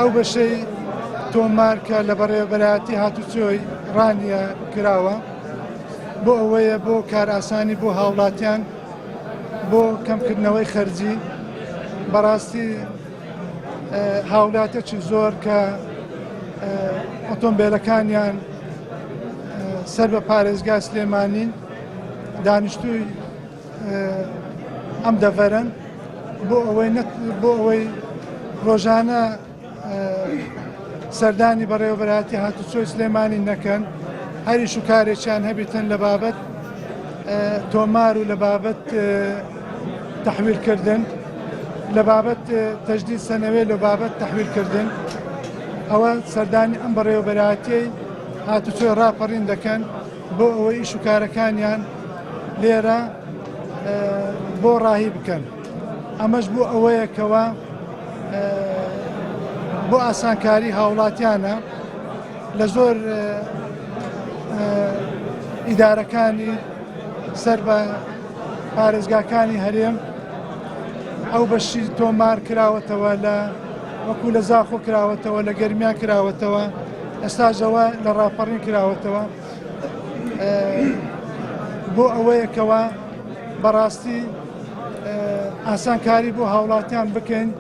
ئەو بەشەی تۆمار کە لە بەڕێوەبەرایەتی هاتوچۆی ڕانیە کراوە بۆ ئەوەیە بۆ کارئاسانی بۆ هاوڵاتیان بۆ کەمکردنەوەی خەرجی بەڕاستی هاوڵاتێکی زۆر کە ئۆتۆمبیلەکانیان سەر بە پارێزگا سلێمانین دانیشتووی ئەم دەڤەرن بۆ ئەوەی ڕۆژانە سەردانی بەڕێوەبەرایەتی هاتوچۆی سلێمانی نەکەن هەریش و کارێکیان هەبیتن لە بابەت تۆمار و لە بابەت تەحویلکردن لە بابەت تەجدید سەنەوێ لە بابەت تەحویلکردن ئەوە سەردانی ئەم بەڕێوەبەرایەتی هاتوچۆی ڕاپەڕین دەکەن بۆ ئەوەی ئیش و کارەکانیان لێرە بۆ ڕاهی بکەن ئەمەش بۆ ئەوەیەکەوە بۆ ئاسانکاری هاوڵاتیانە لە زۆر ئیدارەکانی سەر بە پارێزگاکانی هەرێم ئەو بەشی تۆمار کراوەتەوە لە وەکو لە زاخۆ کراوەتەوە لە گەرمیان کراوەتەوە ئێستاژەوە لە ڕاپەڕین کراوەتەوە بۆ ئەوەیەکەوە بەڕاستی ئاسانکاری بۆ هاوڵاتیان بکەین